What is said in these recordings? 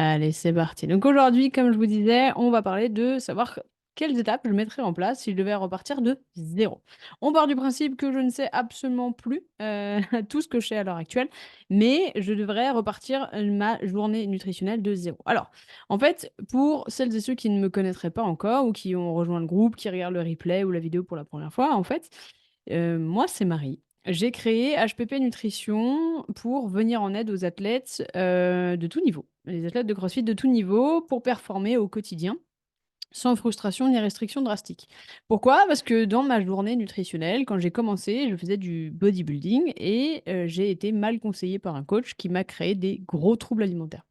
Allez, c'est parti. Donc aujourd'hui, comme je vous disais, on va parler de savoir quelles étapes je mettrais en place si je devais repartir de zéro. On part du principe que je ne sais absolument plus tout ce que je sais à l'heure actuelle, mais je devrais repartir ma journée nutritionnelle de zéro. Alors, en fait, pour celles et ceux qui ne me connaîtraient pas encore ou qui ont rejoint le groupe, qui regardent le replay ou la vidéo pour la première fois, en fait, moi, c'est Marie. J'ai créé HPP Nutrition pour venir en aide aux athlètes, de tout niveau. Les athlètes de CrossFit de tout niveau pour performer au quotidien, sans frustration ni restriction drastique. Pourquoi? Parce que dans ma journée nutritionnelle, quand j'ai commencé, je faisais du bodybuilding et j'ai été mal conseillée par un coach qui m'a créé des gros troubles alimentaires.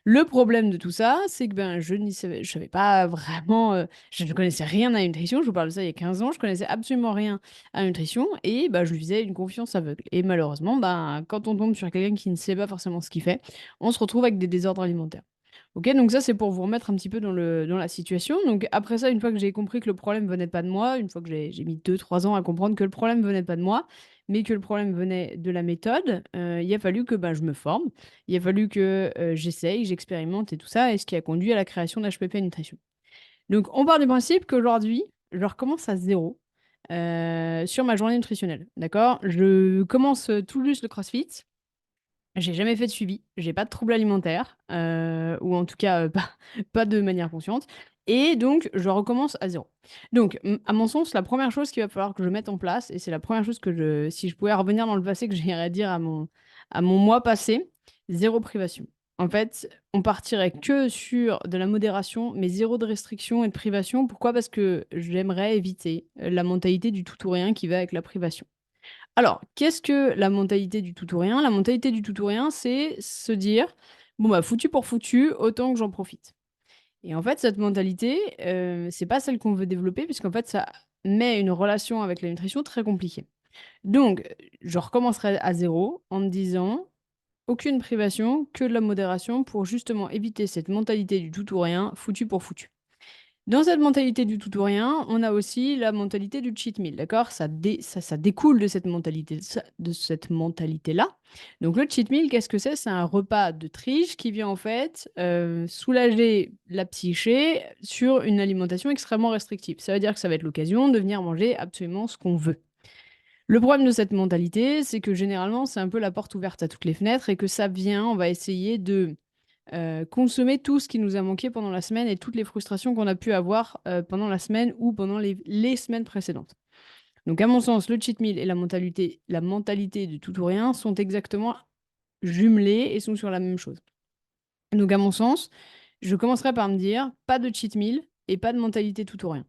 Le problème de tout ça, c'est que, ben, je savais pas vraiment, je ne connaissais rien à la nutrition. Je vous parle de ça il y a 15 ans. Je connaissais absolument rien à la nutrition et bah, je lui faisais une confiance aveugle et malheureusement, ben, quand on tombe sur quelqu'un qui ne sait pas forcément ce qu'il fait, on se retrouve avec des désordres alimentaires. OK, donc ça, c'est pour vous remettre un petit peu dans la situation. Donc après ça, une fois que j'ai compris que le problème venait pas de moi, une fois que j'ai mis 2 3 ans à comprendre que le problème venait pas de moi, mais que le problème venait de la méthode, il a fallu que, ben, je me forme. Il a fallu que, j'essaye, j'expérimente et tout ça et ce qui a conduit à la création d'HPP Nutrition. Donc on part du principe qu'aujourd'hui, je recommence à zéro sur ma journée nutritionnelle, d'accord? Je commence, tout juste le CrossFit. J'ai jamais fait de suivi, j'ai pas de troubles alimentaires, ou en tout cas, pas de manière consciente et donc je recommence à zéro. Donc à mon sens, la première chose qu'il va falloir que je mette en place et c'est la première chose que je si je pouvais revenir dans le passé, que j'irais dire à mon moi passé, zéro privation. En fait, on partirait que sur de la modération, mais zéro de restriction et de privation. Pourquoi? Parce que j'aimerais éviter, la mentalité du tout ou rien qui va avec la privation. Alors, qu'est-ce que la mentalité du tout ou rien? La mentalité du tout ou rien, c'est se dire: «Bon, bah, foutu pour foutu, autant que j'en profite» et en fait, cette mentalité, c'est pas celle qu'on veut développer puisqu'en fait, ça met une relation avec la nutrition très compliquée. Donc, je recommencerai à zéro en me disant: «Aucune privation, que de la modération» pour justement éviter cette mentalité du tout ou rien, foutu pour foutu. Dans cette mentalité du tout ou rien, on a aussi la mentalité du cheat meal, d'accord? Ça découle de cette mentalité-là. Donc le cheat meal, qu'est-ce que c'est? C'est un repas de triche qui vient en fait, soulager la psyché sur une alimentation extrêmement restrictive. Ça veut dire que ça va être l'occasion de venir manger absolument ce qu'on veut. Le problème de cette mentalité, c'est que généralement, c'est un peu la porte ouverte à toutes les fenêtres et que ça vient on va essayer de consommer tout ce qui nous a manqué pendant la semaine et toutes les frustrations qu'on a pu avoir, pendant la semaine ou pendant les semaines précédentes. Donc à mon sens, le cheat meal et la mentalité du tout ou rien sont exactement jumelés et sont sur la même chose. Donc à mon sens, je commencerai par me dire: «Pas de cheat meal et pas de mentalité tout ou rien».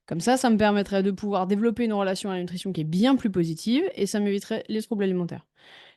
Comme ça me permettrait de pouvoir développer une relation à la nutrition qui est bien plus positive et ça m'éviterait les troubles alimentaires.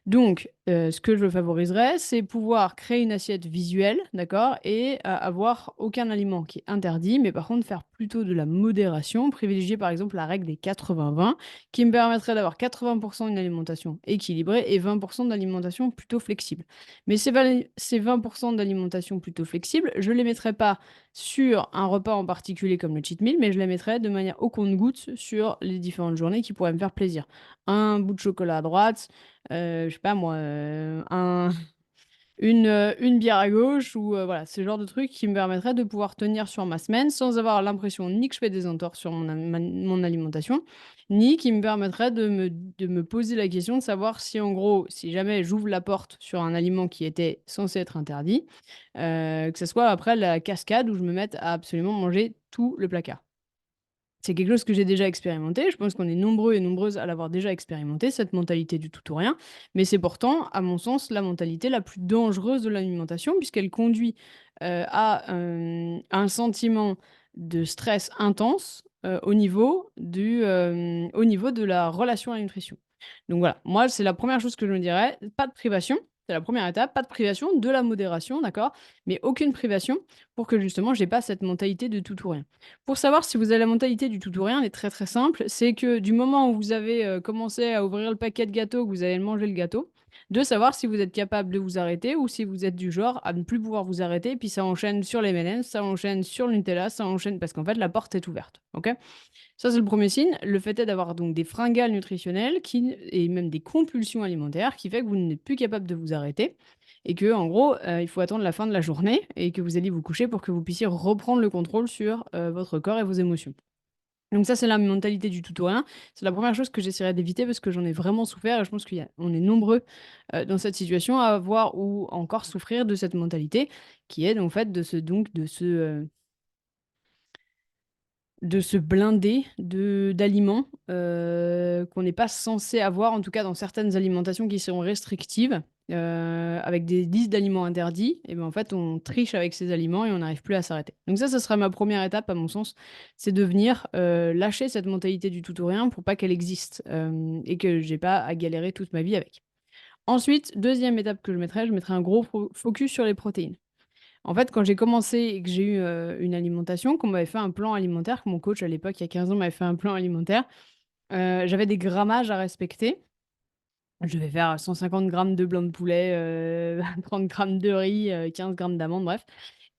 Donc, ce que je favoriserais, c'est pouvoir créer une assiette visuelle, d'accord? Et avoir aucun aliment qui est interdit, mais par contre faire plutôt de la modération, privilégier par exemple la règle des 80-20 qui me permettrait d'avoir 80 d'une alimentation équilibrée et 20 d'alimentation plutôt flexible. Mais ces 20 d'alimentation plutôt flexible, je ne les mettrais pas sur un repas en particulier comme le cheat meal, mais je les mettrais de manière au compte-gouttes sur les différentes journées qui pourraient me faire plaisir. Un bout de chocolat à droite, je sais pas moi, une bière à gauche ou voilà, ce genre de truc qui me permettrait de pouvoir tenir sur ma semaine sans avoir l'impression ni que je fais des entorses sur mon alimentation, ni qui me permettrait de me poser la question de savoir si en gros, si jamais j'ouvre la porte sur un aliment qui était censé être interdit, que ça soit après la cascade où je me mette à absolument manger tout le placard. C'est quelque chose que j'ai déjà expérimenté. Je pense qu'on est nombreux et nombreuses à l'avoir déjà expérimenté, cette mentalité du tout ou rien. Mais c'est pourtant, à mon sens, la mentalité la plus dangereuse de l'alimentation, puisqu'elle conduit à un sentiment de stress intense au niveau de la relation à la nutrition. Donc voilà, moi, c'est la première chose que je me dirais, pas de privation. C'est la première étape, pas de privation, de la modération, d'accord? Mais aucune privation pour que justement j'ai pas cette mentalité de tout ou rien. Pour savoir si vous avez la mentalité du tout ou rien, elle est très, très simple. C'est que du moment où vous avez, commencé à ouvrir le paquet de gâteaux, que vous allez manger le gâteau, de savoir si vous êtes capable de vous arrêter ou si vous êtes du genre à ne plus pouvoir vous arrêter, puis ça enchaîne sur les M&M's, ça enchaîne sur le Nutella, ça enchaîne parce qu'en fait la porte est ouverte, OK? Ça, c'est le premier signe. Le fait est d'avoir donc des fringales nutritionnelles qui et même des compulsions alimentaires qui fait que vous n'êtes plus capable de vous arrêter et que en gros, il faut attendre la fin de la journée et que vous alliez vous coucher pour que vous puissiez reprendre le contrôle sur, votre corps et vos émotions. Donc ça, c'est la mentalité du tout ou rien. C'est la première chose que j'essaierai d'éviter parce que j'en ai vraiment souffert et je pense qu'on est nombreux, dans cette situation à avoir ou encore souffrir de cette mentalité qui est en fait de se blinder d'aliments, qu'on n'est pas censé avoir, en tout cas dans certaines alimentations qui seront restrictives, avec des listes d'aliments interdits et ben, en fait, on triche avec ces aliments et on n'arrive plus à s'arrêter. Donc ça serait ma première étape à mon sens, c'est de venir, lâcher cette mentalité du tout ou rien pour pas qu'elle existe, et que j'ai pas à galérer toute ma vie avec. Ensuite, deuxième étape que je mettrais un gros focus sur les protéines. En fait, quand j'ai commencé et que j'ai eu, une alimentation, qu'on m'avait fait un plan alimentaire, que mon coach à l'époque, il y a 15 ans, m'avait fait un plan alimentaire, j'avais des grammages à respecter. Je devais faire 150 grammes de blanc de poulet, 30 grammes de riz, 15 grammes d'amandes, bref.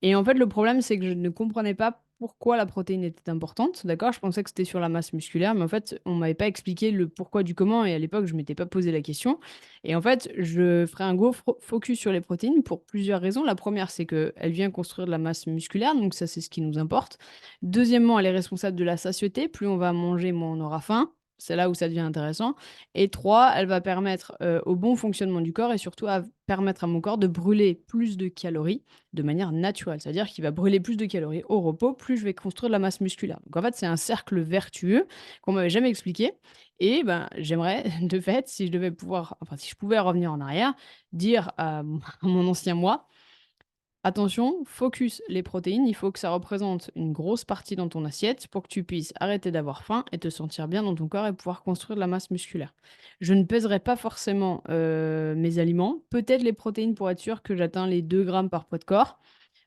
Et en fait, le problème, c'est que je ne comprenais pas pourquoi la protéine était importante, d'accord? Je pensais que c'était sur la masse musculaire, mais en fait, on m'avait pas expliqué le pourquoi du comment et à l'époque, je m'étais pas posé la question. Et en fait, je ferai un gros focus sur les protéines pour plusieurs raisons. La première, c'est qu'elle vient construire de la masse musculaire, donc ça, c'est ce qui nous importe. Deuxièmement, elle est responsable de la satiété. Plus on va manger, moins on aura faim. C'est là où ça devient intéressant. Et 3, elle va permettre, au bon fonctionnement du corps et surtout à permettre à mon corps de brûler plus de calories de manière naturelle. C'est-à-dire qu'il va brûler plus de calories au repos, plus je vais construire de la masse musculaire. Donc en fait, c'est un cercle vertueux qu'on m'avait jamais expliqué et ben, j'aimerais de fait, si je devais pouvoir enfin si je pouvais revenir en arrière, dire à mon à mon ancien moi: «Attention, focus les protéines, il faut que ça représente une grosse partie dans ton assiette pour que tu puisses arrêter d'avoir faim et te sentir bien dans ton corps et pouvoir construire de la masse musculaire». Je ne pèserai pas forcément, mes aliments, peut-être les protéines pour être sûr que j'atteins les 2 grammes par poids de corps,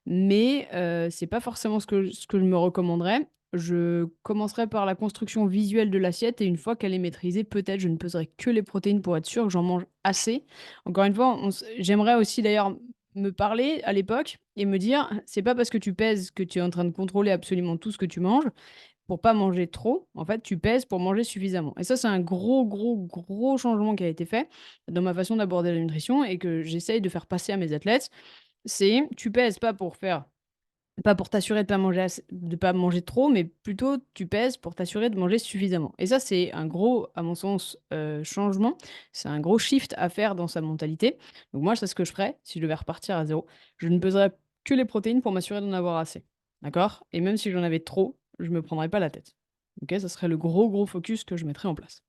mais c'est pas forcément ce que je me recommanderais. Je commencerai par la construction visuelle de l'assiette et une fois qu'elle est maîtrisée, peut-être je ne peserai que les protéines pour être sûr que j'en mange assez. Encore une fois, j'aimerais aussi d'ailleurs me parler à l'époque et me dire: «C'est pas parce que tu pèses que tu es en train de contrôler absolument tout ce que tu manges. Pour pas manger trop, en fait, tu pèses pour manger suffisamment» et ça, c'est un gros, gros, gros changement qui a été fait dans ma façon d'aborder la nutrition et que j'essaye de faire passer à mes athlètes. C'est tu pèses pas pour t'assurer de pas manger trop, mais plutôt tu pèses pour t'assurer de manger suffisamment et ça, c'est un gros, à mon sens, changement. C'est un gros shift à faire dans sa mentalité. Donc moi, c'est ce que je ferais si je devais repartir à zéro. Je ne peserais que les protéines pour m'assurer d'en avoir assez. D'accord? Et même si j'en avais trop, je me prendrais pas la tête. OK? Ça serait le gros, gros focus que je mettrais en place.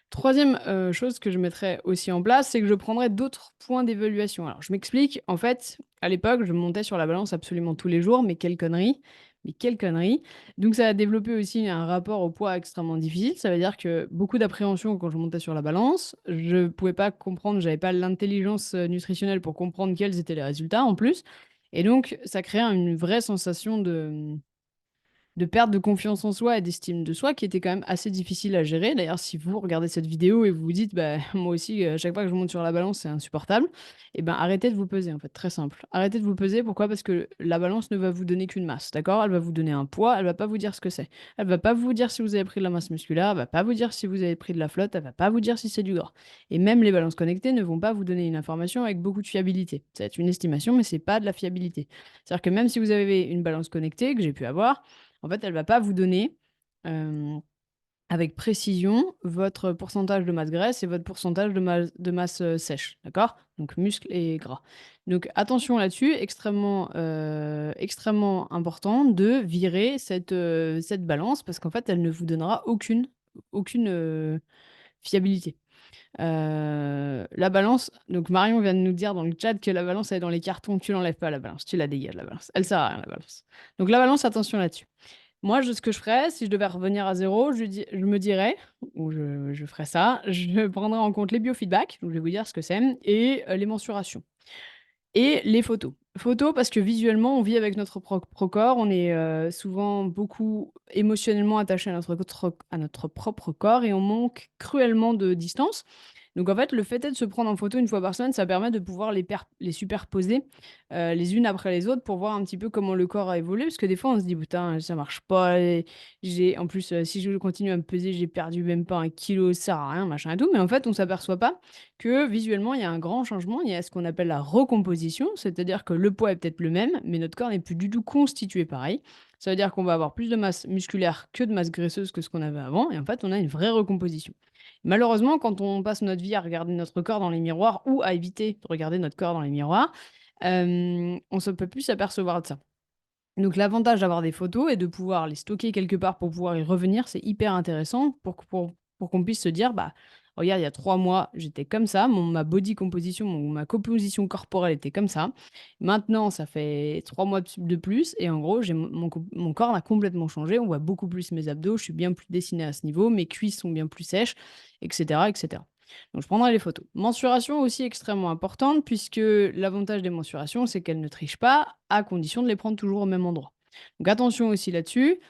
Troisième chose que je mettrais aussi en place, c'est que je prendrais d'autres points d'évaluation. Alors je m'explique, en fait, à l'époque, je montais sur la balance absolument tous les jours, mais quelle connerie, mais quelle connerie. Donc ça a développé aussi un rapport au poids extrêmement difficile. Ça veut dire que beaucoup d'appréhension quand je montais sur la balance, je pouvais pas comprendre, j'avais pas l'intelligence, nutritionnelle pour comprendre quels étaient les résultats en plus et donc ça créait une vraie sensation de perte de confiance en soi et d'estime de soi qui était quand même assez difficile à gérer. D'ailleurs, si vous regardez cette vidéo et vous vous dites: «Bah, moi aussi, à chaque fois que je monte sur la balance, c'est insupportable», et ben, arrêtez de vous peser, en fait, très simple. Arrêtez de vous peser, pourquoi? Parce que la balance ne va vous donner qu'une masse, d'accord? Elle va vous donner un poids, elle va pas vous dire ce que c'est. Elle va pas vous dire si vous avez pris de la masse musculaire, elle va pas vous dire si vous avez pris de la flotte, elle va pas vous dire si c'est du gras. Et même les balances connectées ne vont pas vous donner une information avec beaucoup de fiabilité. Ça va être une estimation, mais c'est pas de la fiabilité. C'est-à-dire que même si vous avez une balance connectée, que j'ai pu avoir, en fait, elle va pas vous donner, hem, avec précision votre pourcentage de masse graisse et votre pourcentage de masse, sèche, d'accord? Donc muscles et gras. Donc attention là-dessus, extrêmement important de virer cette balance parce qu'en fait, elle ne vous donnera aucune fiabilité. La balance donc Marion vient de nous dire dans le chat que la balance elle est dans les cartons, tu l'enlèves pas la balance, tu la dégages la balance. Elle sert à rien la balance. Donc la balance, attention là-dessus. Moi, ce que je ferais, si je devais revenir à zéro, je me dirais, ou je ferais ça, je prendrais en compte les biofeedbacks, donc je vais vous dire ce que c'est, et les mensurations et les photos. Photos parce que visuellement, on vit avec notre propre corps, on est, souvent beaucoup émotionnellement attaché à notre propre corps et on manque cruellement de distance Donc en fait, le fait est de se prendre en photo une fois par semaine, ça permet de pouvoir les superposer, les unes après les autres pour voir un petit peu comment le corps a évolué. Parce que des fois, on se dit: «Putain, ça marche pas et j'ai en plus, si je continue à me peser, j'ai perdu même pas 1 kilo, ça sert à rien, machin et tout». Mais en fait, on s'aperçoit pas que visuellement, il y a un grand changement. Il y a ce qu'on appelle la recomposition, c'est-à-dire que le poids est peut-être le même, mais notre corps n'est plus du tout constitué pareil. Ça veut dire qu'on va avoir plus de masse musculaire que de masse graisseuse que ce qu'on avait avant et en fait, on a une vraie recomposition. Malheureusement, quand on passe notre vie à regarder notre corps dans les miroirs ou à éviter de regarder notre corps dans les miroirs, on ne peut plus s'apercevoir de ça. Donc l'avantage d'avoir des photos et de pouvoir les stocker quelque part pour pouvoir y revenir, c'est hyper intéressant pour qu'on puisse se dire: «Bah, regarde, il y a 3 mois, j'étais comme ça, ma body composition, ma composition corporelle était comme ça. Maintenant, ça fait 3 mois de plus et en gros, j'ai mon corps a complètement changé. On voit beaucoup plus mes abdos, je suis bien plus dessinée à ce niveau, mes cuisses sont bien plus sèches» et cetera et cetera. Donc je prendrai les photos. Mensuration aussi extrêmement importante puisque l'avantage des mensurations, c'est qu'elles ne trichent pas, à condition de les prendre toujours au même endroit. Donc attention aussi là-dessus.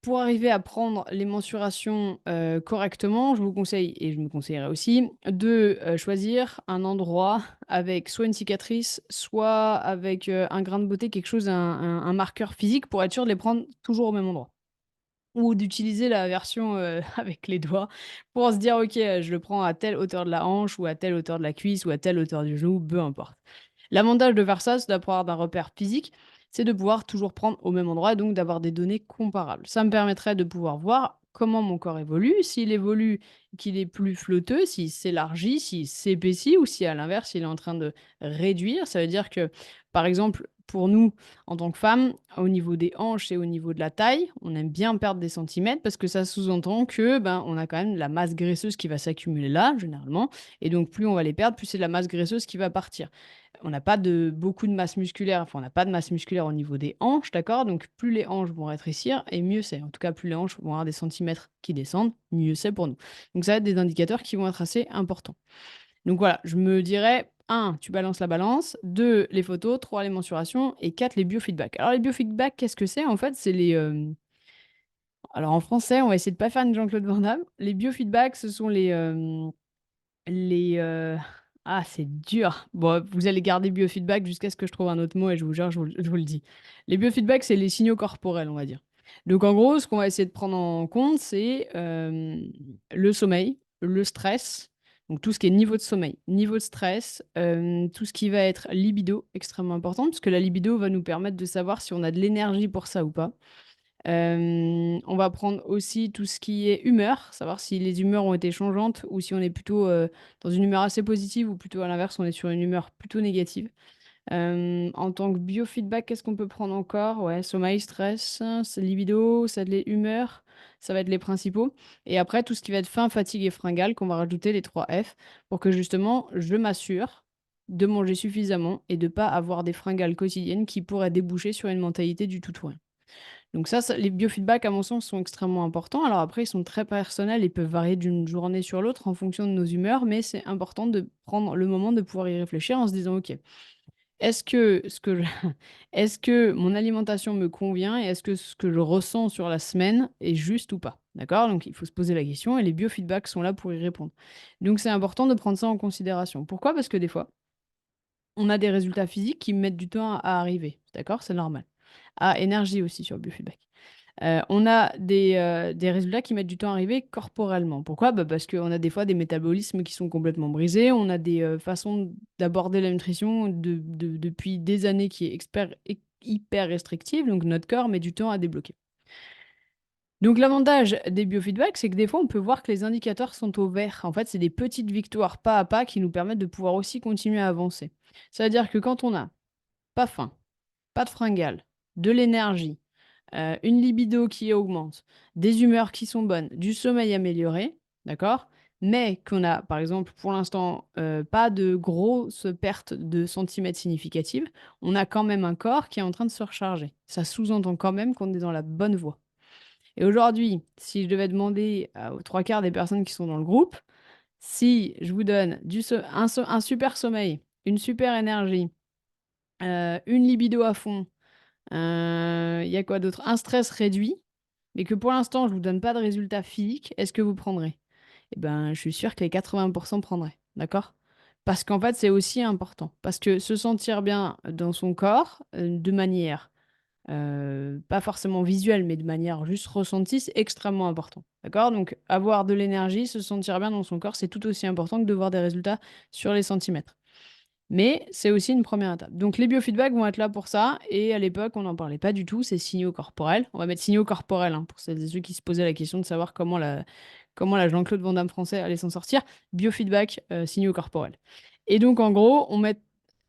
Pour arriver à prendre les mensurations, correctement, je vous conseille et je me conseillerais aussi de, choisir un endroit avec soit une cicatrice, soit avec, un grain de beauté, quelque chose, un marqueur physique pour être sûr de les prendre toujours au même endroit. Ou d'utiliser la version, avec les doigts pour se dire: «OK, je le prends à telle hauteur de la hanche ou à telle hauteur de la cuisse ou à telle hauteur du genou», peu importe. L'avantage de faire ça, c'est d'avoir d'un repère physique, c'est de pouvoir toujours prendre au même endroit et donc d'avoir des données comparables. Ça me permettrait de pouvoir voir comment mon corps évolue, s'il évolue, qu'il est plus flotteux, s'il s'élargit, s'il s'épaissit ou si à l'inverse, il est en train de réduire. Ça veut dire que, par exemple, pour nous, en tant que femmes, au niveau des hanches et au niveau de la taille, on aime bien perdre des centimètres parce que ça sous-entend que, ben, on a quand même de la masse graisseuse qui va s'accumuler là, généralement. Et donc, plus on va les perdre, plus c'est de la masse graisseuse qui va partir. On n'a pas de beaucoup de masse musculaire, enfin, on n'a pas de masse musculaire au niveau des hanches, d'accord? Donc plus les hanches vont rétrécir et mieux c'est. En tout cas, plus les hanches vont avoir des centimètres qui descendent, mieux c'est pour nous. Donc ça va être des indicateurs qui vont être assez importants. Donc voilà, je me dirais: 1, tu balances la balance, 2, les photos, 3, les mensurations et 4, les biofeedbacks. Alors les biofeedbacks, qu'est-ce que c'est? En fait, c'est alors en français, on va essayer de pas faire une Jean-Claude Van Damme. Les biofeedbacks, ce sont les, c'est dur. Bon, vous allez garder biofeedback jusqu'à ce que je trouve un autre mot et je vous jure, je vous le dis. Les biofeedbacks, c'est les signaux corporels, on va dire. Donc en gros, ce qu'on va essayer de prendre en compte, c'est, le sommeil, le stress, donc tout ce qui est niveau de sommeil, niveau de stress, tout ce qui va être libido, extrêmement important, parce que la libido va nous permettre de savoir si on a de l'énergie pour ça ou pas. On va prendre aussi tout ce qui est humeur, savoir si les humeurs ont été changeantes ou si on est plutôt, dans une humeur assez positive ou plutôt à l'inverse, on est sur une humeur plutôt négative. En tant que biofeedback, qu'est-ce qu'on peut prendre encore? Ouais, sommeil, stress, c'est libido, ça de les humeurs, ça va être les principaux et après tout ce qui va être faim, fatigue et fringales qu'on va rajouter les 3 F pour que justement je m'assure de manger suffisamment et de pas avoir des fringales quotidiennes qui pourraient déboucher sur une mentalité du tout ou rien. Donc ça les biofeedbacks à mon sens sont extrêmement importants. Alors après ils sont très personnels, ils peuvent varier d'une journée sur l'autre en fonction de nos humeurs, mais c'est important de prendre le moment de pouvoir y réfléchir en se disant: «OK, est-ce que ce que je est-ce que mon alimentation me convient et est-ce que ce que je ressens sur la semaine est juste ou pas?» D'accord? Donc il faut se poser la question et les biofeedbacks sont là pour y répondre. Donc c'est important de prendre ça en considération. Pourquoi? Parce que des fois, on a des résultats physiques qui mettent du temps à arriver. D'accord? C'est normal. Ah, énergie aussi sur le biofeedback. On a des résultats qui mettent du temps à arriver corporellement. Pourquoi? Bah, parce qu'on a des fois des métabolismes qui sont complètement brisés. On a des, façons d'aborder la nutrition depuis des années qui est hyper restrictive, donc notre corps met du temps à débloquer. Donc l'avantage des biofeedbacks, c'est que des fois, on peut voir que les indicateurs sont au vert. En fait, c'est des petites victoires pas à pas qui nous permettent de pouvoir aussi continuer à avancer. Ça veut dire que quand on a pas faim, pas de fringales, de l'énergie, une libido qui augmente, des humeurs qui sont bonnes, du sommeil amélioré, d'accord? Mais qu'on a, par exemple, pour l'instant, pas de grosses pertes de centimètres significatives, on a quand même un corps qui est en train de se recharger. Ça sous-entend quand même qu'on est dans la bonne voie. Et aujourd'hui, si je devais demander aux 3 quarts des personnes qui sont dans le groupe, si je vous donne un super sommeil, une super énergie, une libido à fond, il y a quoi d'autre? Un stress réduit, mais que pour l'instant je vous donne pas de résultats physiques, est-ce que vous prendrez? eh ben, je suis sûre que les 80% prendraient, d'accord? Parce qu'en fait, c'est aussi important. Parce que se sentir bien dans son corps, de manière, pas forcément visuelle, mais de manière juste ressentie, c'est extrêmement important, d'accord? Donc avoir de l'énergie, se sentir bien dans son corps, c'est tout aussi important que de voir des résultats sur les centimètres. Mais c'est aussi une première étape. Donc les biofeedbacks vont être là pour ça et à l'époque, on n'en parlait pas du tout, c'est signaux corporels. On va mettre signaux corporels, hein, pour celles et ceux qui se posaient la question de savoir comment la Jean-Claude Van Damme français allait s'en sortir. Biofeedback, signaux corporels. Et donc en gros,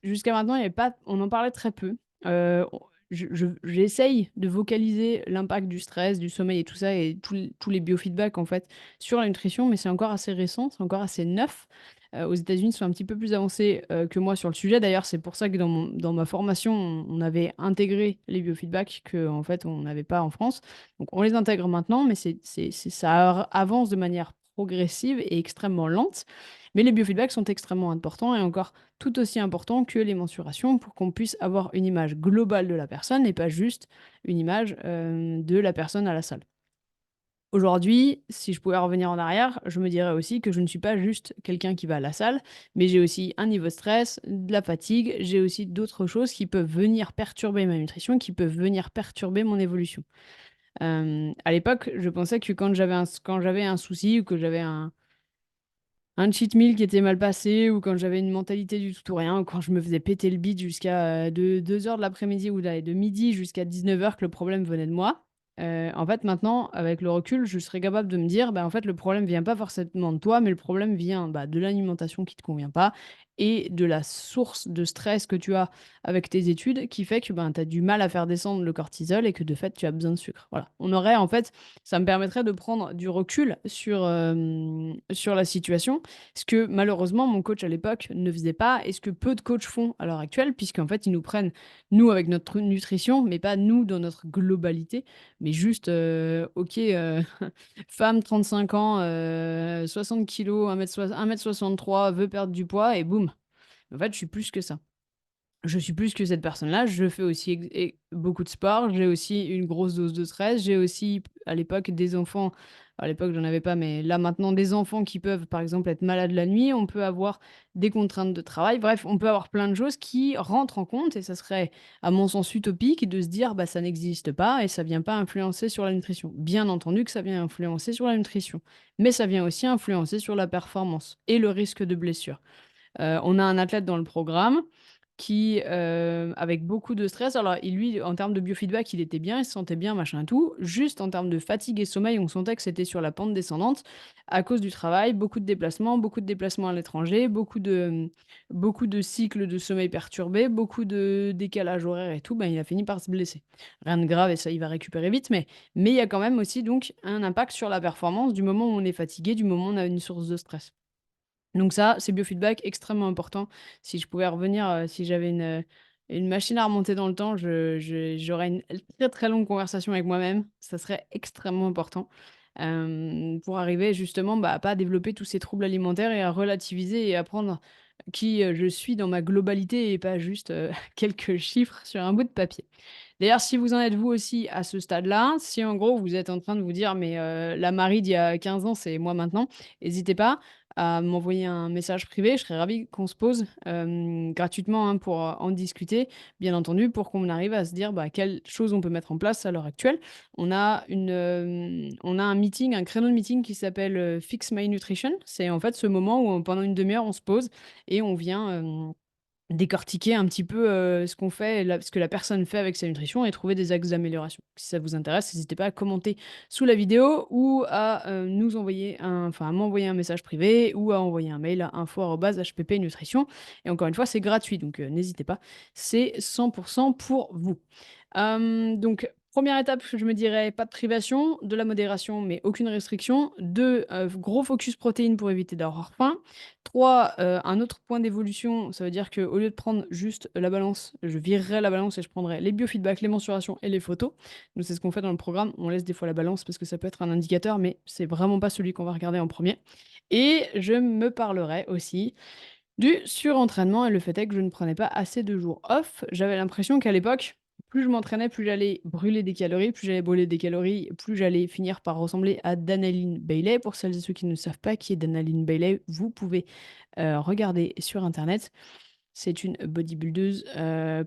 jusqu'à maintenant, il y avait pas on en parlait très peu. On j'essaye de vocaliser l'impact du stress, du sommeil et tout ça et tous les biofeedbacks en fait sur la nutrition, mais c'est encore assez récent, c'est encore assez neuf. Aux États-Unis, ils sont un petit peu plus avancés, que moi sur le sujet. D'ailleurs, c'est pour ça que dans ma formation, on avait intégré les biofeedbacks qu'en fait, on n'avait pas en France. Donc on les intègre maintenant, mais ça avance de manière progressive et extrêmement lente. Mais les biofeedbacks sont extrêmement importants et encore tout aussi importants que les mensurations pour qu'on puisse avoir une image globale de la personne et pas juste une image, de la personne à la salle. Aujourd'hui, si je pouvais revenir en arrière, je me dirais aussi que je ne suis pas juste quelqu'un qui va à la salle, mais j'ai aussi un niveau de stress, de la fatigue, j'ai aussi d'autres choses qui peuvent venir perturber ma nutrition, qui peuvent venir perturber mon évolution. À l'époque, je pensais que quand j'avais un souci ou que j'avais un cheat meal qui était mal passé ou quand j'avais une mentalité du tout ou rien ou quand je me faisais péter le bide jusqu'à, de 2 heures de l'après-midi ou de midi jusqu'à 19 heures que le problème venait de moi. En fait, maintenant, avec le recul, je serais capable de me dire: «Bah, en fait, le problème vient pas forcément de toi, mais le problème vient, bah, de l'alimentation qui te convient pas et de la source de stress que tu as avec tes études qui fait que, ben, tu as du mal à faire descendre le cortisol et que de fait, tu as besoin de sucre». Voilà. On aurait en fait ça me permettrait de prendre du recul sur la situation, ce que malheureusement mon coach à l'époque ne faisait pas et ce que peu de coachs font à l'heure actuelle puisqu'en fait ils nous prennent, nous avec notre nutrition, mais pas nous dans notre globalité, mais juste, OK, femme 35 ans, 60 kilogrammes, 1 m 63, veut perdre du poids et boum. En fait, je suis plus que ça. Je suis plus que cette personne-là, je fais aussi beaucoup de sport, j'ai aussi une grosse dose de stress, j'ai aussi à l'époque des enfants, à l'époque j'en avais pas, mais là maintenant des enfants qui peuvent par exemple être malades la nuit, on peut avoir des contraintes de travail, bref, on peut avoir plein de choses qui rentrent en compte et ça serait à mon sens utopique de se dire: «Bah, ça n'existe pas et ça vient pas influencer sur la nutrition». Bien entendu que ça vient influencer sur la nutrition, mais ça vient aussi influencer sur la performance et le risque de blessure. On a un athlète dans le programme qui, avec beaucoup de stress alors lui, en termes de biofeedback, il était bien, il se sentait bien, machin et tout. Juste en termes de fatigue et sommeil, on sentait que c'était sur la pente descendante à cause du travail, beaucoup de déplacements à l'étranger, beaucoup de cycles de sommeil perturbés, beaucoup de décalage horaire et tout, ben, il a fini par se blesser. Rien de grave et ça, il va récupérer vite, mais il y a quand même aussi donc un impact sur la performance du moment où on est fatigué, du moment où on a une source de stress. Donc ça, c'est biofeedback extrêmement important. Si je pouvais revenir, si j'avais une machine à remonter dans le temps, j'aurais une très, très longue conversation avec moi-même. Ça serait extrêmement important, pour arriver justement, bah, à pas développer tous ces troubles alimentaires et à relativiser et à prendre qui, je suis dans ma globalité et pas juste, quelques chiffres sur un bout de papier. D'ailleurs, si vous en êtes vous aussi à ce stade-là, si en gros vous êtes en train de vous dire: «Mais, la Marie d'il y a 15 ans, c'est moi maintenant», n'hésitez pas à m'envoyer un message privé. Je serais ravie qu'on se pose, gratuitement, hein, pour, en discuter, bien entendu, pour qu'on arrive à se dire, bah, quelles choses on peut mettre en place à l'heure actuelle. On a un meeting, un créneau de meeting qui s'appelle, Fix My Nutrition. C'est en fait ce moment où, pendant une demi heure, on se pose et on vient, décortiquer un petit peu, ce que la personne fait avec sa nutrition et trouver des axes d'amélioration. Si ça vous intéresse, n'hésitez pas à commenter sous la vidéo ou à, à m'envoyer un message privé ou à envoyer un mail à info@hppnutrition et encore une fois, c'est gratuit donc n'hésitez pas. C'est 100 pour vous. Donc première étape, je me dirais pas de privation, de la modération, mais aucune restriction. 2, gros focus protéines pour éviter d'avoir faim. 3, un autre point d'évolution, ça veut dire qu'au lieu de prendre juste la balance, je virerais la balance et je prendrais les biofeedbacks, les mensurations et les photos. Nous, c'est ce qu'on fait dans le programme. On laisse des fois la balance parce que ça peut être un indicateur, mais c'est vraiment pas celui qu'on va regarder en premier. Et je me parlerai aussi du surentraînement et le fait est que je ne prenais pas assez de jours off. J'avais l'impression qu'à l'époque plus je m'entraînais, plus j'allais brûler des calories, plus j'allais brûler des calories, plus j'allais finir par ressembler à Danaline Bailey. Pour celles et ceux qui ne savent pas qui est Danaline Bailey, vous pouvez regarder sur internet. C'est une bodybuildeuse,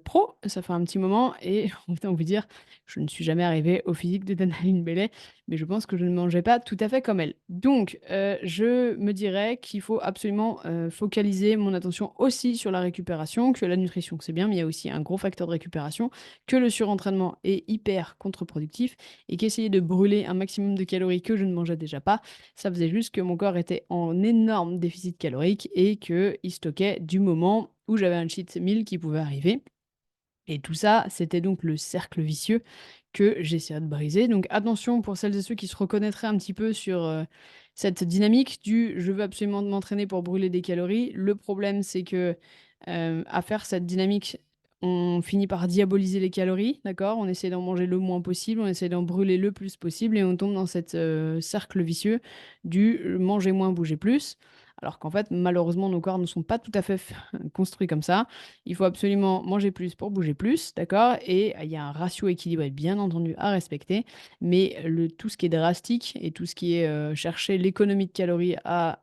pro, ça fait un petit moment et autant vous dire, je ne suis jamais arrivée au physique de Danaline Belley, mais je pense que je ne mangeais pas tout à fait comme elle. Donc, je me dirais qu'il faut absolument, focaliser mon attention aussi sur la récupération, que la nutrition, c'est bien, mais il y a aussi un gros facteur de récupération, que le surentraînement est hyper contre-productif et qu'essayer de brûler un maximum de calories que je ne mangeais déjà pas, ça faisait juste que mon corps était en énorme déficit calorique et qu'il stockait du moment où j'avais un cheat meal qui pouvait arriver. Et tout ça, c'était donc le cercle vicieux que j'essayais de briser. Donc attention pour celles et ceux qui se reconnaîtraient un petit peu sur cette dynamique du je veux absolument m'entraîner pour brûler des calories. Le problème, c'est que à faire cette dynamique, on finit par diaboliser les calories, d'accord? On essaie d'en manger le moins possible, on essaie d'en brûler le plus possible et on tombe dans cette cercle vicieux du manger moins, bouger plus. Alors qu'en fait, malheureusement, nos corps ne sont pas tout à fait construits comme ça. Il faut absolument manger plus pour bouger plus, d'accord? Et il y a un ratio équilibré, bien entendu, à respecter. Mais tout ce qui est drastique et tout ce qui est chercher l'économie de calories à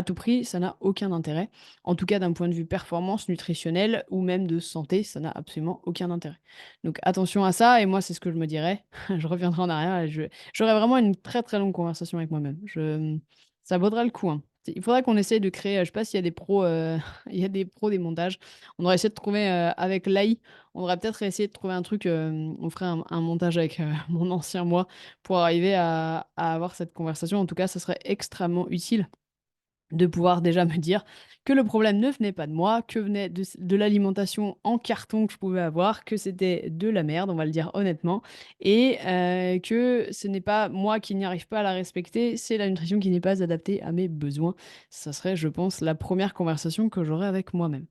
tout prix, ça n'a aucun intérêt. En tout cas, d'un point de vue performance nutritionnelle ou même de santé, ça n'a absolument aucun intérêt. Donc attention à ça. Et moi, c'est ce que je me dirais. Je reviendrai en arrière et j'aurai vraiment une très très longue conversation avec moi-même. Ça vaudra le coup, hein. Il faudrait qu'on essaye de créer, je sais pas s'il y a des pros, il y a des pros des montages. On aurait essayé de trouver, avec l'AI, on aurait peut-être essayé de trouver un truc, on ferait un montage avec, mon ancien moi pour arriver à avoir cette conversation. En tout cas, ça serait extrêmement utile de pouvoir déjà me dire que le problème ne venait pas de moi, que venait de l'alimentation en carton que je pouvais avoir, que c'était de la merde, on va le dire honnêtement, et que ce n'est pas moi qui n'y arrive pas à la respecter, c'est la nutrition qui n'est pas adaptée à mes besoins. Ça serait, je pense, la première conversation que j'aurais avec moi-même.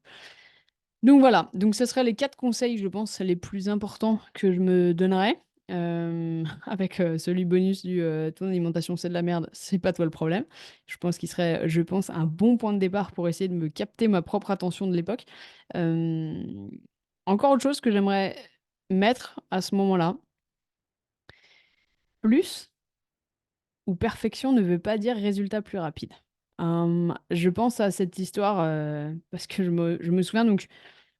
Donc voilà, donc ce seraient les 4 conseils, je pense, les plus importants que je me donnerais, avec, celui bonus du, «Ton alimentation, c'est de la merde, c'est pas toi le problème». Je pense qu'il serait, je pense, un bon point de départ pour essayer de me capter ma propre attention de l'époque. Hem, Encore autre chose que j'aimerais mettre à ce moment-là, plus ou perfection ne veut pas dire résultat plus rapide. Je pense à cette histoire, parce que je me souviens donc.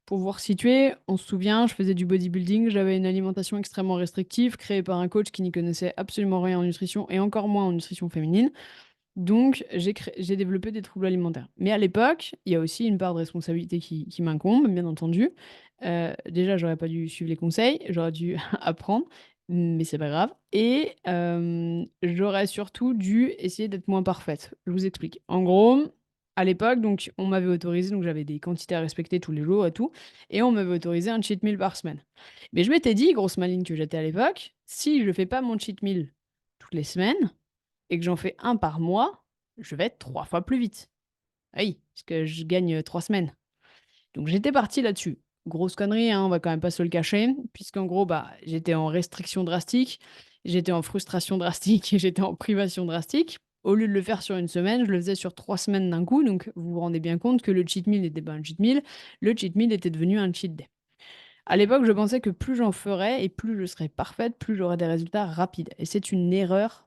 Pour vous resituer, on se souvient, je faisais du bodybuilding, j'avais une alimentation extrêmement restrictive, créée par un coach qui n'y connaissait absolument rien en nutrition et encore moins en nutrition féminine. Donc, j'ai développé des troubles alimentaires. Mais à l'époque, il y a aussi une part de responsabilité qui m'incombe, bien entendu. Déjà, j'aurais pas dû suivre les conseils, j'aurais dû apprendre, mais c'est pas grave. Et j'aurais surtout dû essayer d'être moins parfaite. Je vous explique. En gros, à l'époque, donc, on m'avait autorisé, donc j'avais des quantités à respecter tous les jours et tout, et on m'avait autorisé un cheat meal par semaine. Mais je m'étais dit, grosse maligne que j'étais à l'époque, si je fais pas mon cheat meal toutes les semaines, et que j'en fais un par mois, je vais être 3 fois plus vite. Ah oui, parce que je gagne, 3 semaines. Donc j'étais parti là-dessus. Grosse connerie, hein, on va quand même pas se le cacher, puisqu'en gros, bah, j'étais en restriction drastique, j'étais en frustration drastique et j'étais en privation drastique. Au lieu de le faire sur une semaine, je le faisais sur 3 semaines d'un coup, donc vous vous rendez bien compte que le cheat meal n'était pas un cheat meal, le cheat meal était devenu un cheat day. À l'époque, je pensais que plus j'en ferais et plus je serais parfaite, plus j'aurais des résultats rapides et c'est une erreur.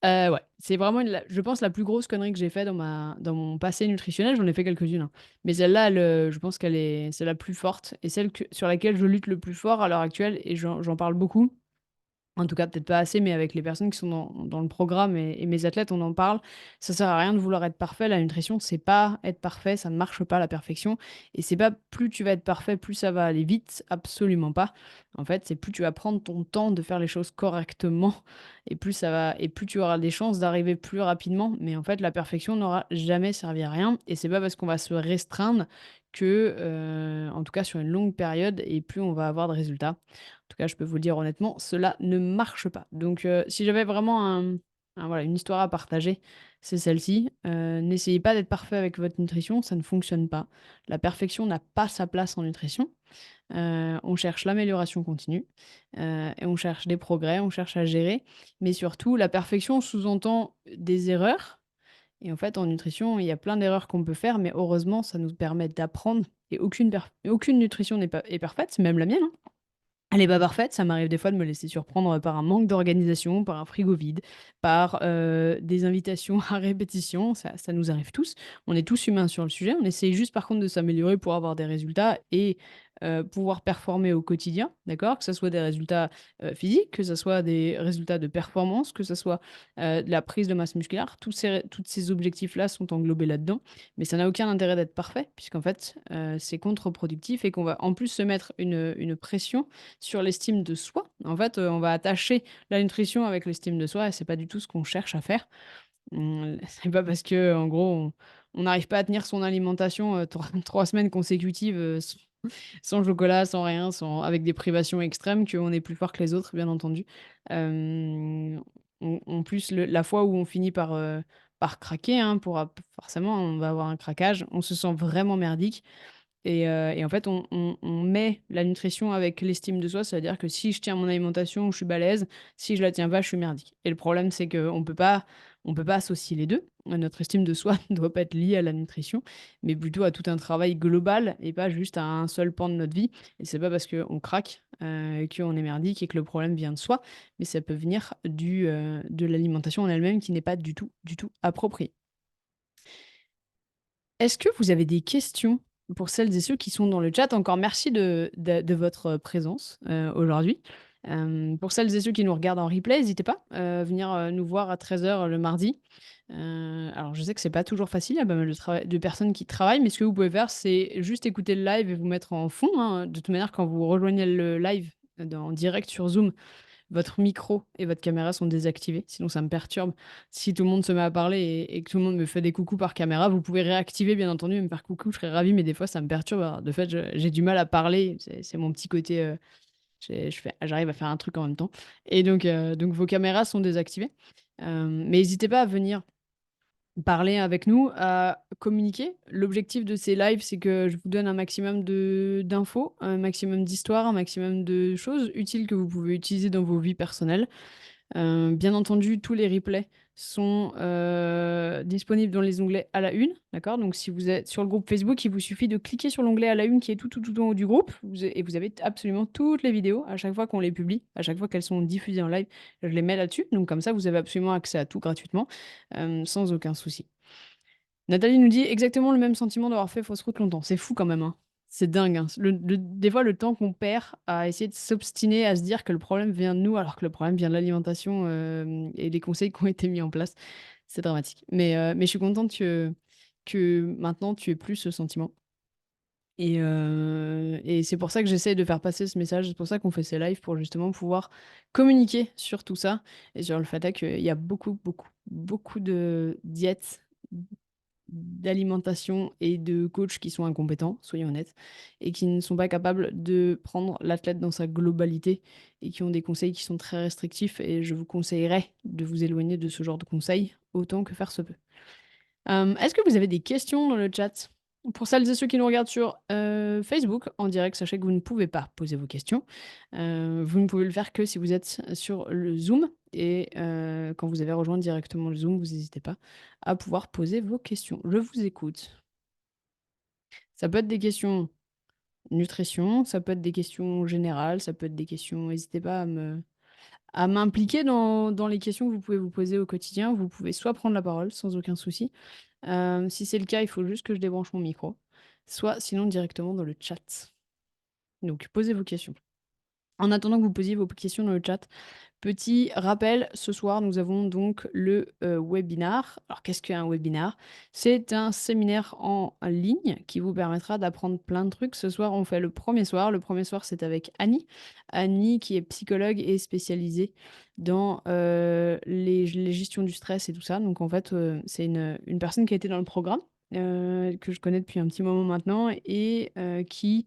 Ouais, c'est vraiment je pense la plus grosse connerie que j'ai fait dans mon passé nutritionnel, j'en ai fait quelques-unes, hein. Mais celle-là, je pense c'est la plus forte et celle sur laquelle je lutte le plus fort à l'heure actuelle et j'en parle beaucoup. En tout cas, peut-être pas assez, mais avec les personnes qui sont dans le programme et mes athlètes, on en parle. Ça sert à rien de vouloir être parfait. La nutrition, c'est pas être parfait, ça ne marche pas la perfection. Et c'est pas plus tu vas être parfait, plus ça va aller vite. Absolument pas. En fait, c'est plus tu vas prendre ton temps de faire les choses correctement et plus tu auras des chances d'arriver plus rapidement. Mais en fait, la perfection n'aura jamais servi à rien. Et c'est pas parce qu'on va se restreindre que, en tout cas sur une longue période, et plus on va avoir de résultats. En tout cas, je peux vous le dire honnêtement, cela ne marche pas. Donc, si j'avais vraiment voilà, une histoire à partager, c'est celle-ci. N'essayez pas d'être parfait avec votre nutrition, ça ne fonctionne pas. La perfection n'a pas sa place en nutrition. On cherche l'amélioration continue, et on cherche des progrès, on cherche à gérer. Mais surtout, la perfection sous-entend des erreurs Et en fait, en nutrition, il y a plein d'erreurs qu'on peut faire, mais heureusement, ça nous permet d'apprendre et aucune nutrition est parfaite, même la mienne, hein. Elle est pas parfaite, ça m'arrive des fois de me laisser surprendre par un manque d'organisation, par un frigo vide, par, des invitations à répétition, ça nous arrive tous. On est tous humains sur le sujet, on essaye juste par contre de s'améliorer pour avoir des résultats et pouvoir performer au quotidien, d'accord? Que ça soit des résultats, physiques, que ça soit des résultats de performance, que ça soit, de la prise de masse musculaire. Tous ces objectifs-là sont englobés là-dedans, mais ça n'a aucun intérêt d'être parfait puisqu'en fait, c'est contre-productif et qu'on va en plus se mettre une pression sur l'estime de soi. En fait, on va attacher la nutrition avec l'estime de soi et c'est pas du tout ce qu'on cherche à faire. C'est pas parce que en gros, on n'arrive pas à tenir son alimentation, 3 semaines consécutives, sans chocolat, sans rien, sans avec des privations extrêmes qu'on est plus fort que les autres, bien entendu. En plus, la fois où on finit par craquer, hein, forcément, on va avoir un craquage, on se sent vraiment merdique et en fait, on met la nutrition avec l'estime de soi. C'est-à-dire que si je tiens mon alimentation, je suis balèze, si je la tiens pas, je suis merdique et le problème, c'est qu'on peut pas associer les 2. Notre estime de soi ne doit pas être liée à la nutrition, mais plutôt à tout un travail global et pas juste à un seul pan de notre vie et c'est pas parce qu'on craque, qu'on est merdique et que le problème vient de soi, mais ça peut venir de l'alimentation en elle-même qui n'est pas du tout, du tout appropriée. Est-ce que vous avez des questions pour celles et ceux qui sont dans le chat? Encore merci de votre présence, aujourd'hui. Pour celles et ceux qui nous regardent en replay, n'hésitez pas, à venir, nous voir à 13 heures le mardi. Alors je sais que c'est pas toujours facile, il y a pas mal de personnes qui travaillent, mais ce que vous pouvez faire, c'est juste écouter le live et vous mettre en fond, hein. De toute manière, quand vous rejoignez le live, en direct sur Zoom, votre micro et votre caméra sont désactivés, sinon ça me perturbe. Si tout le monde se met à parler et que tout le monde me fait des coucous par caméra, vous pouvez réactiver bien entendu et me faire coucou, je serais ravie, mais des fois ça me perturbe. Alors, de fait, j'ai du mal à parler, c'est mon petit côté, j'arrive à faire un truc en même temps et donc vos caméras sont désactivées. Mais n'hésitez pas à venir parler avec nous, communiquer. L'objectif de ces lives, c'est que je vous donne un maximum d'infos, un maximum d'histoires, un maximum de choses utiles que vous pouvez utiliser dans vos vies personnelles. Bien entendu, tous les replays sont, disponibles dans les onglets «À la une», d'accord? Donc si vous êtes sur le groupe Facebook, il vous suffit de cliquer sur l'onglet «À la une» qui est tout en haut du groupe. Vous avez absolument toutes les vidéos à chaque fois qu'on les publie, à chaque fois qu'elles sont diffusées en live, je les mets là-dessus. Donc comme ça, vous avez absolument accès à tout gratuitement, sans aucun souci. Nathalie nous dit: «Exactement le même sentiment d'avoir fait fausse route longtemps». C'est fou quand même, hein. C'est dingue, hein. Des fois, le temps qu'on perd à essayer de s'obstiner à se dire que le problème vient de nous, alors que le problème vient de l'alimentation, et des conseils qui ont été mis en place, c'est dramatique. Mais je suis contente que maintenant tu aies plus ce sentiment et c'est pour ça que j'essaye de faire passer ce message. C'est pour ça qu'on fait ces lives, pour justement pouvoir communiquer sur tout ça et sur le fait est qu'il y a beaucoup, beaucoup, beaucoup de diètes, d'alimentation et de coachs qui sont incompétents, soyons honnêtes, et qui ne sont pas capables de prendre l'athlète dans sa globalité et qui ont des conseils qui sont très restrictifs et je vous conseillerais de vous éloigner de ce genre de conseils autant que faire se peut. Est-ce que vous avez des questions dans le chat? Pour celles et ceux qui nous regardent sur, Facebook en direct, sachez que vous ne pouvez pas poser vos questions. Vous ne pouvez le faire que si vous êtes sur le Zoom et quand vous avez rejoint directement le Zoom, vous n'hésitez pas à pouvoir poser vos questions. Je vous écoute. Ça peut être des questions nutrition, ça peut être des questions générales, ça peut être des questions n'hésitez pas à m'impliquer dans les questions que vous pouvez vous poser au quotidien. Vous pouvez soit prendre la parole sans aucun souci. Si c'est le cas, il faut juste que je débranche mon micro, soit sinon directement dans le chat. Donc posez vos questions. En attendant que vous posiez vos questions dans le chat, petit rappel, ce soir, nous avons donc le, webinar. Alors qu'est-ce qu'un webinar? C'est un séminaire en ligne qui vous permettra d'apprendre plein de trucs. Ce soir, on fait le premier soir. Le premier soir, c'est avec Annie. Annie qui est psychologue et spécialisée dans, les gestions du stress et tout ça. Donc en fait, c'est une personne qui a été dans le programme, que je connais depuis un petit moment maintenant et qui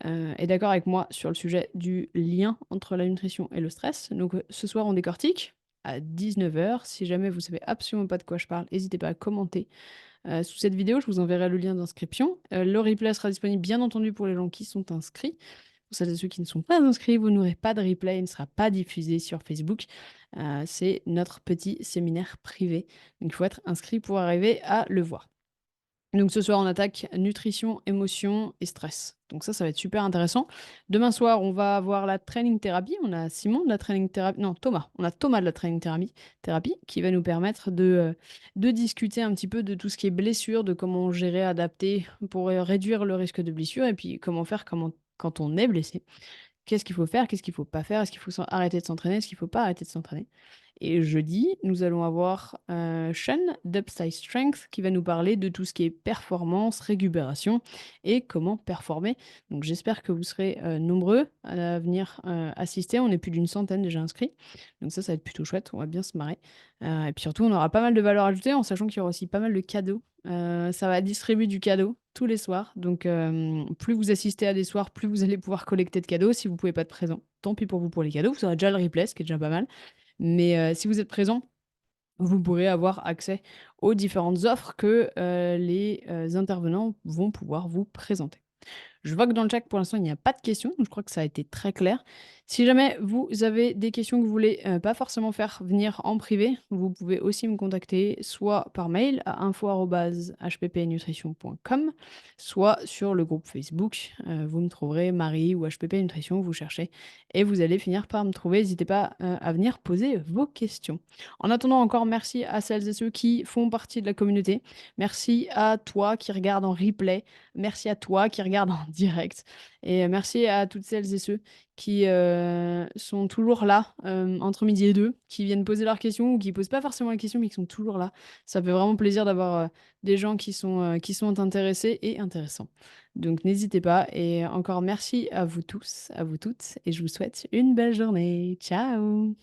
est d'accord avec moi sur le sujet du lien entre la nutrition et le stress. Donc, ce soir, on décortique à 19 h. Si jamais vous savez absolument pas de quoi je parle, n'hésitez pas à commenter, sous cette vidéo. Je vous enverrai le lien d'inscription. Le replay sera disponible bien entendu pour les gens qui sont inscrits. Pour celles et ceux qui ne sont pas inscrits, vous n'aurez pas de replay, il ne sera pas diffusé sur Facebook. C'est notre petit séminaire privé. Donc il faut être inscrit pour arriver à le voir. Donc ce soir, on attaque nutrition, émotion et stress. Donc ça va être super intéressant. Demain soir, on va avoir la training thérapie. On a Simon de la training thérapie. Non, Thomas. On a Thomas de la training thérapie qui va nous permettre de discuter un petit peu de tout ce qui est blessure, de comment gérer, adapter pour réduire le risque de blessure et puis comment faire quand on est blessé. Qu'est-ce qu'il faut faire? Qu'est-ce qu'il faut pas faire? Est-ce qu'il faut arrêter de s'entraîner? Est-ce qu'il faut pas arrêter de s'entraîner? Et jeudi, nous allons avoir Sean d'Upside Strength qui va nous parler de tout ce qui est performance, récupération et comment performer. Donc j'espère que vous serez nombreux à venir assister. On est plus d'une centaine déjà inscrits. Donc ça va être plutôt chouette. On va bien se marrer. Et puis surtout, on aura pas mal de valeur ajoutée en sachant qu'il y aura aussi pas mal de cadeaux. Ça va distribuer du cadeau tous les soirs. Donc plus vous assistez à des soirs, plus vous allez pouvoir collecter de cadeaux. Si vous pouvez pas être présent, tant pis pour vous pour les cadeaux. Vous aurez déjà le replay, ce qui est déjà pas mal. Mais si vous êtes présent, vous pourrez avoir accès aux différentes offres que les intervenants vont pouvoir vous présenter. Je vois que dans le chat, pour l'instant, il n'y a pas de questions. Donc je crois que ça a été très clair. Si jamais vous avez des questions que vous voulez pas forcément faire venir en privé, vous pouvez aussi me contacter soit par mail à info@hppnutrition.com, soit sur le groupe Facebook. Vous me trouverez Marie ou HPP Nutrition, vous cherchez et vous allez finir par me trouver. N'hésitez pas à venir poser vos questions. En attendant, encore merci à celles et ceux qui font partie de la communauté. Merci à toi qui regarde en replay. Merci à toi qui regarde en direct et merci à toutes celles et ceux qui, sont toujours là, entre midi et 2, qui viennent poser leurs questions ou qui posent pas forcément la question, mais qui sont toujours là. Ça fait vraiment plaisir d'avoir, des gens qui sont intéressés et intéressants. Donc n'hésitez pas et encore merci à vous tous, à vous toutes et je vous souhaite une belle journée. Ciao!